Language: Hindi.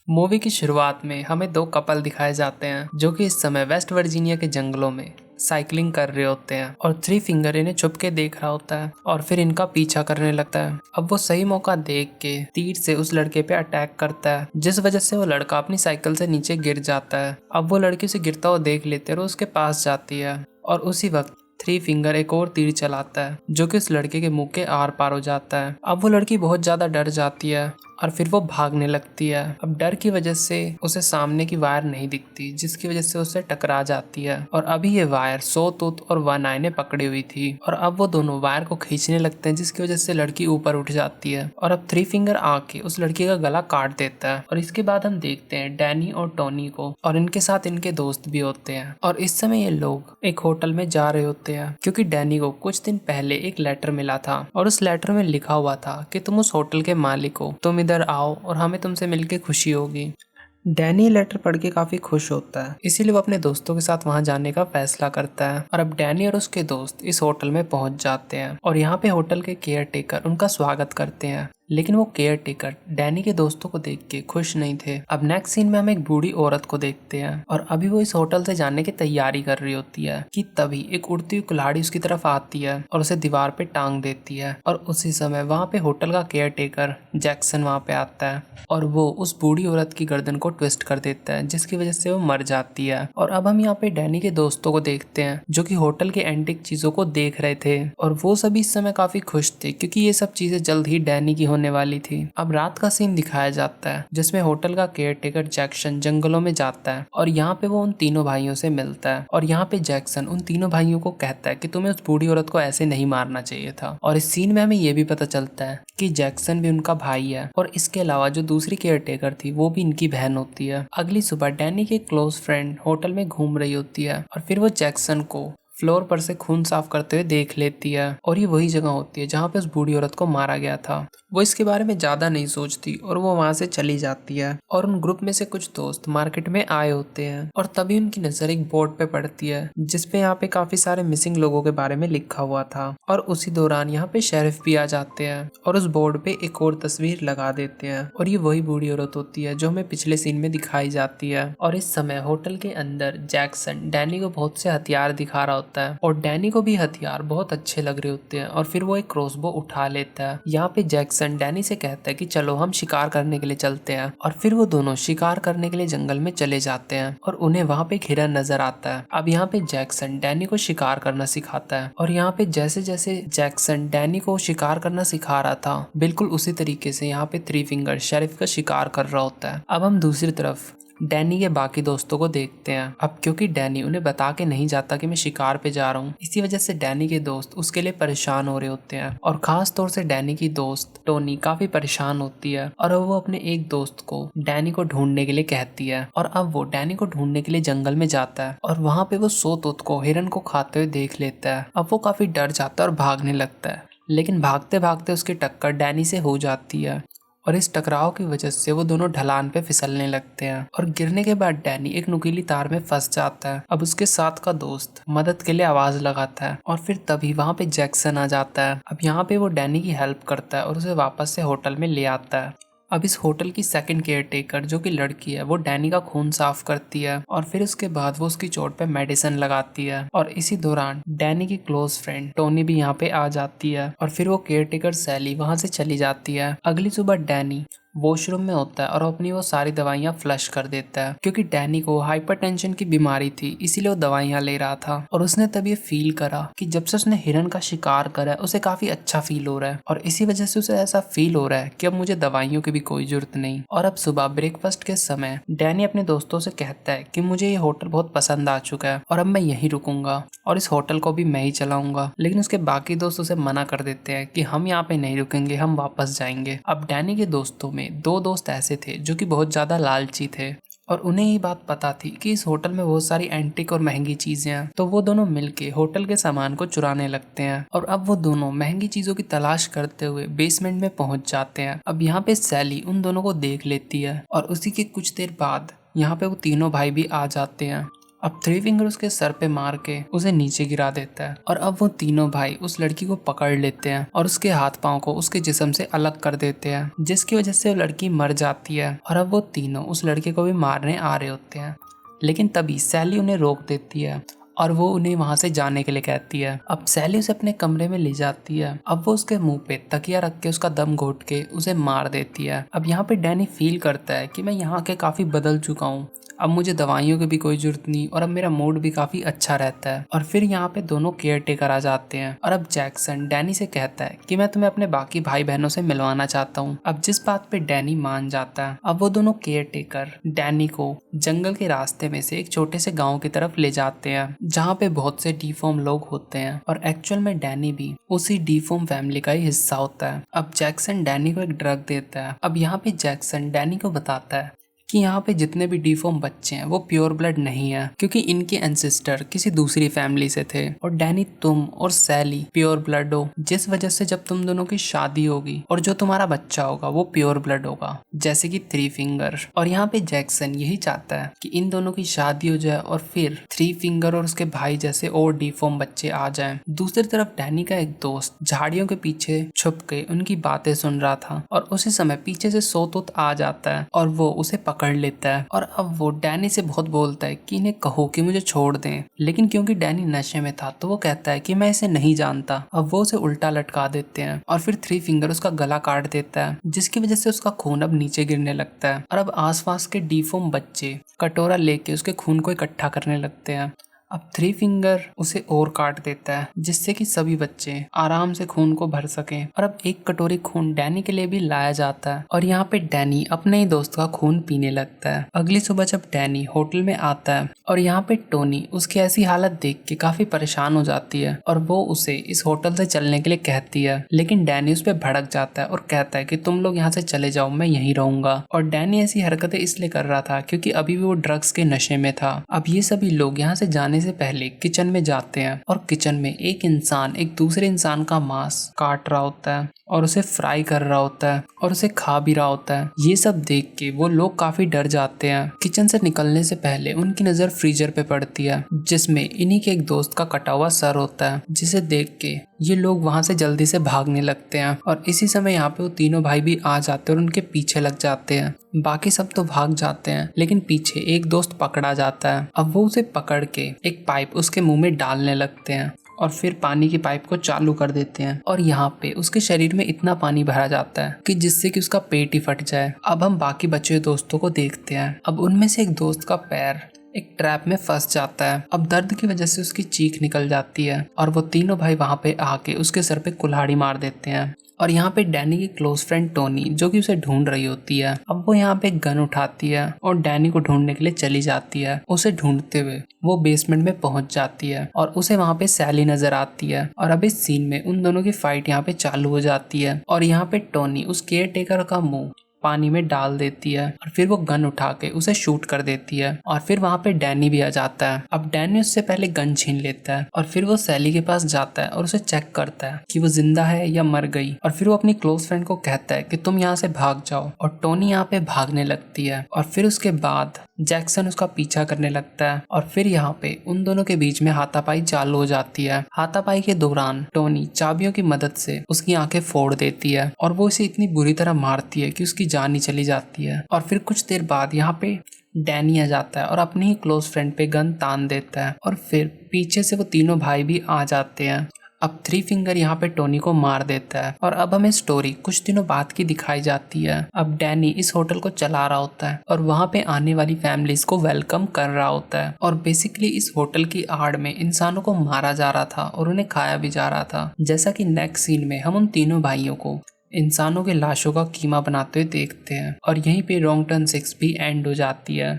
मूवी की शुरुआत में हमें दो कपल दिखाए जाते हैं जो कि इस समय वेस्ट वर्जीनिया के जंगलों में साइकिलिंग कर रहे होते हैं और थ्री फिंगर इन्हें छुप के देख रहा होता है और फिर इनका पीछा करने लगता है। अब वो सही मौका देख के तीर से उस लड़के पे अटैक करता है, जिस वजह से वो लड़का अपनी साइकिल से नीचे गिर जाता है। अब वो लड़की उसे गिरता हुआ देख लेते हैं और उसके पास जाती है और उसी वक्त थ्री फिंगर एक और तीर चलाता है जो कि उस लड़के के मुंह के आर पार हो जाता है। अब वो लड़की बहुत ज्यादा डर जाती है और फिर वो भागने लगती है। अब डर की वजह से उसे सामने की वायर नहीं दिखती, जिसकी वजह से उसे टकरा जाती है और अभी ये वायर सो तूत और वन आई ने पकड़ी हुई थी और अब वो दोनों वायर को खींचने लगते हैं, जिसकी वजह से लड़की ऊपर उठ जाती है और अब थ्री फिंगर आके उस लड़की का गला काट देता है। और इसके बाद हम देखते हैं डैनी और टोनी को और इनके साथ इनके दोस्त भी होते हैं और इस समय ये लोग एक होटल में जा रहे होते हैं क्योंकि डैनी को कुछ दिन पहले एक लेटर मिला था और उस लेटर में लिखा हुआ था कि तुम उस होटल के मालिक हो, तुम इधर आओ और हमें तुमसे मिलके खुशी होगी। डैनी लेटर पढ़ के काफी खुश होता है, इसीलिए वो अपने दोस्तों के साथ वहां जाने का फैसला करता है और अब डैनी और उसके दोस्त इस होटल में पहुंच जाते हैं और यहाँ पे होटल के केयर टेकर उनका स्वागत करते हैं। लेकिन वो केयर टेकर डैनी के दोस्तों को देख के खुश नहीं थे। अब नेक्स्ट सीन में हम एक बूढ़ी औरत को देखते हैं और अभी वो इस होटल से जाने की तैयारी कर रही होती है कि तभी एक उड़ती हुई कुल्हाड़ी उसकी तरफ आती है और उसे दीवार पे टांग देती है और उसी समय वहाँ पे होटल का केयर टेकर जैक्सन वहाँ पे आता है और वो उस बूढ़ी औरत की गर्दन को ट्विस्ट कर देता है, जिसकी वजह से वो मर जाती है। और अब हम यहाँ पे डैनी के दोस्तों को देखते हैं जो कि होटल के एंटिक चीजों को देख रहे थे और वो सभी इस समय काफी खुश थे क्योंकि ये सब चीजें जल्द ही डैनी की होने वाली थी। अब रात का सीन दिखाया जाता है जिसमें होटल का केयरटेकर जैक्सन जंगलों में जाता है और यहाँ पे वो उन तीनों भाइयों से मिलता है और यहाँ पे जैक्सन उन तीनों भाइयों को कहता है कि तुम्हें उस बूढ़ी औरत को ऐसे नहीं मारना चाहिए था। और इस सीन में हमें ये भी पता चलता है कि जैक्सन भी उनका भाई है और इसके अलावा जो दूसरी केयरटेकर थी वो भी इनकी बहन होती है। अगली सुबह डैनी की क्लोज फ्रेंड होटल में घूम रही होती है और फिर वो जैक्सन को फ्लोर पर से खून साफ करते हुए देख लेती है और ये वही जगह होती है जहाँ पे उस बूढ़ी औरत को मारा गया था। वो इसके बारे में ज्यादा नहीं सोचती और वो वहां से चली जाती है और उन ग्रुप में से कुछ दोस्त मार्केट में आए होते हैं और तभी उनकी नजर एक बोर्ड पे पड़ती है जिसपे यहाँ पे काफी सारे मिसिंग लोगों के बारे में लिखा हुआ था और उसी दौरान यहाँ पे शेरिफ भी आ जाते हैं और उस बोर्ड पे एक और तस्वीर लगा देते हैं और ये वही बूढ़ी औरत होती है जो हमें पिछले सीन में दिखाई जाती है। और इस समय होटल के अंदर जैक्सन डैनी को बहुत से हथियार दिखा रहा होता है और डैनी को भी हथियार बहुत अच्छे लग रहे होते हैं और फिर वो एक क्रॉसबो उठा लेता है। यहाँ पे जैक्सन डैनी से कहता है कि चलो हम शिकार करने के लिए चलते हैं और फिर वो दोनों शिकार करने के लिए जंगल में चले जाते हैं और उन्हें वहाँ पे एक हिरन नजर आता है। अब यहाँ पे जैक्सन डैनी को शिकार करना सिखाता है और यहाँ पे जैसे जैसे जैक्सन डैनी को शिकार करना सिखा रहा था बिल्कुल उसी तरीके से यहाँ पे थ्री फिंगर शेरिफ का शिकार कर रहा होता है। अब हम दूसरी तरफ डैनी के बाकी दोस्तों को देखते हैं। अब क्योंकि डैनी उन्हें बता के नहीं जाता कि मैं शिकार पे जा रहा हूँ, इसी वजह से डैनी के दोस्त उसके लिए परेशान हो रहे होते हैं और खास तौर से डैनी की दोस्त टोनी काफी परेशान होती है और अब वो अपने एक दोस्त को डैनी को ढूंढने के लिए कहती है और अब वो डैनी को ढूंढने के लिए जंगल में जाता है और वहाँ पे वो सोतोत को हिरन को खाते हुए देख लेता है। अब वो काफी डर जाता है और भागने लगता है, लेकिन भागते भागते उसकी टक्कर डैनी से हो जाती है और इस टकराव की वजह से वो दोनों ढलान पे फिसलने लगते हैं और गिरने के बाद डैनी एक नुकीली तार में फंस जाता है। अब उसके साथ का दोस्त मदद के लिए आवाज लगाता है और फिर तभी वहाँ पे जैक्सन आ जाता है। अब यहाँ पे वो डैनी की हेल्प करता है और उसे वापस से होटल में ले आता है। अब इस होटल की सेकंड केयर टेकर जो कि लड़की है वो डैनी का खून साफ करती है और फिर उसके बाद वो उसकी चोट पे मेडिसिन लगाती है और इसी दौरान डैनी की क्लोज फ्रेंड टोनी भी यहाँ पे आ जाती है और फिर वो केयर टेकर सैली वहां से चली जाती है। अगली सुबह डैनी वॉशरूम में होता है और अपनी वो सारी दवाइयाँ फ्लश कर देता है क्योंकि डैनी को हाइपरटेंशन की बीमारी थी, इसीलिए वो दवाइयाँ ले रहा था और उसने तब ये फील करा कि जब से उसने हिरन का शिकार करा है उसे काफी अच्छा फील हो रहा है और इसी वजह से उसे ऐसा फील हो रहा है कि अब मुझे दवाइयों की भी कोई जरूरत नहीं। और अब सुबह ब्रेकफास्ट के समय डैनी अपने दोस्तों से कहता है कि मुझे ये होटल बहुत पसंद आ चुका है और अब मैं यहीं रुकूंगा और इस होटल को भी मैं ही चलाऊंगा, लेकिन उसके बाकी दोस्त उसे मना कर देते हैं कि हम यहाँ पे नहीं रुकेंगे, हम वापस जाएंगे। अब डैनी के दोस्तों में दो दोस्त ऐसे थे जो कि बहुत ज्यादा लालची थे और उन्हें ये बात पता थी कि इस होटल में बहुत सारी एंटीक और महंगी चीजें हैं, तो वो दोनों मिलके होटल के सामान को चुराने लगते हैं और अब वो दोनों महंगी चीजों की तलाश करते हुए बेसमेंट में पहुंच जाते हैं। अब यहाँ पे सैली उन दोनों को देख लेती है और उसी के कुछ देर बाद यहाँ पे वो तीनों भाई भी आ जाते हैं अब थ्री फिंगर उसके सर पे मार के उसे नीचे गिरा देता है और अब वो तीनों भाई उस लड़की को पकड़ लेते हैं और उसके हाथ पांव को उसके जिस्म से अलग कर देते हैं, जिसकी वजह से वो लड़की मर जाती है। और अब वो तीनों उस लड़के को भी मारने आ रहे होते हैं, लेकिन तभी सैली उन्हें रोक देती है और वो उन्हें वहां से जाने के लिए कहती है। अब सैली उसे अपने कमरे में ले जाती है। अब वो उसके मुंह पे तकिया रख के उसका दम घोट के उसे मार देती है। अब यहाँ पे डैनी फील करता है कि मैं यहाँ के काफी बदल चुका हूँ, अब मुझे दवाइयों की भी कोई जरूरत नहीं और अब मेरा मूड भी काफी अच्छा रहता है। और फिर यहाँ पे दोनों केयर टेकर आ जाते हैं और अब जैक्सन डैनी से कहता है कि मैं तुम्हें अपने बाकी भाई बहनों से मिलवाना चाहता हूँ। अब जिस बात पे डैनी मान जाता है, अब वो दोनों केयर टेकर डैनी को जंगल के रास्ते में से एक छोटे से गाँव की तरफ ले जाते हैं, जहाँ पे बहुत से डीफॉर्म लोग होते हैं और एक्चुअल में डैनी भी उसी डीफॉर्म फैमिली का ही हिस्सा होता है। अब जैक्सन डैनी को एक ड्रग देता है। अब यहाँ पे जैक्सन डैनी को बताता है कि यहाँ पे जितने भी डीफॉर्म बच्चे हैं वो प्योर ब्लड नहीं है, क्योंकि इनके एंसेस्टर किसी दूसरी फैमिली से थे। और डैनी, तुम और सैली प्योर ब्लड हो, जिस वजह से जब तुम दोनों की शादी होगी और जो तुम्हारा बच्चा होगा वो प्योर ब्लड होगा, जैसे कि थ्री फिंगर। और यहाँ पे जैक्सन यही चाहता है कि इन दोनों की शादी हो जाए और फिर थ्री फिंगर और उसके भाई जैसे और डीफॉर्म बच्चे आ जाएं। दूसरी तरफ डैनी का एक दोस्त झाड़ियों के पीछे छुप के उनकी बातें सुन रहा था और उसी समय पीछे से सोतोत आ जाता है और वो उसे पकड़ लेता है। और अब वो डैनी से बहुत बोलता है कि इन्हें कहो कि मुझे छोड़ दें, लेकिन क्योंकि डैनी नशे में था तो वो कहता है कि मैं इसे नहीं जानता। अब वो उसे उल्टा लटका देते हैं और फिर थ्री फिंगर उसका गला काट देता है, जिसकी वजह से उसका खून अब नीचे गिरने लगता है। और अब आसपास के डीफॉर्म बच्चे कटोरा लेके उसके खून को इकट्ठा करने लगते हैं। अब थ्री फिंगर उसे और काट देता है, जिससे कि सभी बच्चे आराम से खून को भर सकें। और अब एक कटोरी खून डैनी के लिए भी लाया जाता है और यहाँ पे डैनी अपने ही दोस्त का खून पीने लगता है। अगली सुबह जब डैनी होटल में आता है और यहाँ पे टोनी उसकी ऐसी हालत देख के काफी परेशान हो जाती है और वो उसे इस होटल से चलने के लिए कहती है, लेकिन डैनी उस पर भड़क जाता है और कहता है कि तुम लोग यहाँ से चले जाओ, मैं यहीं रहूंगा। और डैनी ऐसी हरकतें इसलिए कर रहा था क्योंकि अभी भी वो ड्रग्स के नशे में था। अब ये सभी लोग यहाँ से जाने से पहले किचन में जाते हैं और किचन में एक इंसान एक दूसरे इंसान का मांस काट रहा होता है और उसे फ्राई कर रहा होता है और उसे खा भी रहा होता है। ये सब देख के वो लोग काफी डर जाते हैं। किचन से निकलने से पहले उनकी नजर फ्रीजर पे पड़ती है, जिसमें इन्हीं के एक दोस्त का कटा हुआ सर होता है, जिसे देख के ये लोग वहां से जल्दी से भागने लगते हैं। और इसी समय यहाँ पे वो तीनों भाई भी आ जाते हैं और उनके पीछे लग जाते हैं। बाकी सब तो भाग जाते हैं, लेकिन पीछे एक दोस्त पकड़ा जाता है। अब वो उसे पकड़ के एक पाइप उसके मुंह में डालने लगते हैं और फिर पानी की पाइप को चालू कर देते हैं और यहाँ पे उसके शरीर में इतना पानी भरा जाता है कि जिससे कि उसका पेट ही फट जाए। अब हम बाकी बचे हुए दोस्तों को देखते हैं। अब उनमें से एक दोस्त का पैर एक ट्रैप में फंस जाता है। अब दर्द की वजह से उसकी चीख निकल जाती है और वो तीनों भाई वहां पे आके उसके सर पे कुल्हाड़ी मार देते हैं। और यहाँ पे डैनी की क्लोज फ्रेंड टोनी, जो कि उसे ढूंढ रही होती है, अब वो यहाँ पे गन उठाती है और डैनी को ढूंढने के लिए चली जाती है। उसे ढूंढते हुए वो बेसमेंट में पहुंच जाती है और उसे वहाँ पे सैली नजर आती है। और अब इस सीन में उन दोनों की फाइट यहाँ पे चालू हो जाती है और यहाँ पे टोनी उस केयर टेकर का मुंह पानी में डाल देती है और फिर वो गन उठा के उसे शूट कर देती है। और फिर वहाँ पे डैनी भी आ जाता है। अब डैनी उससे पहले गन छीन लेता है और फिर वो सैली के पास जाता है और उसे चेक करता है कि वो जिंदा है या मर गई। और फिर वो अपनी क्लोज फ्रेंड को कहता है कि तुम यहाँ से भाग जाओ और टोनी यहाँ पे भागने लगती है। और फिर उसके बाद जैक्सन उसका पीछा करने लगता है और फिर यहाँ पे उन दोनों के बीच में हाथापाई चालू हो जाती है। हाथापाई के दौरान टोनी चाबियों की मदद से उसकी आंखें फोड़ देती है और वो उसे इतनी बुरी तरह मारती है कि उसकी जान ही चली जाती है। और फिर कुछ देर बाद यहाँ पे डैनी आ जाता है और अपनी ही क्लोज फ्रेंड पे गन तान देता है और फिर पीछे से वो तीनों भाई भी आ जाते हैं। अब थ्री फिंगर यहाँ पे टोनी को मार देता है और अब हमें स्टोरी कुछ दिनों बाद की दिखाई जाती है। अब डैनी इस होटल को चला रहा होता है और वहाँ पे आने वाली फैमिलीज को वेलकम कर रहा होता है और बेसिकली इस होटल की आड़ में इंसानों को मारा जा रहा था और उन्हें खाया भी जा रहा था। जैसा कि नेक्स्ट सीन में हम उन तीनों भाइयों को इंसानों के लाशों का कीमा बनाते हुए देखते हैं और यहीं पे रॉन्ग टर्न 6 भी एंड हो जाती है।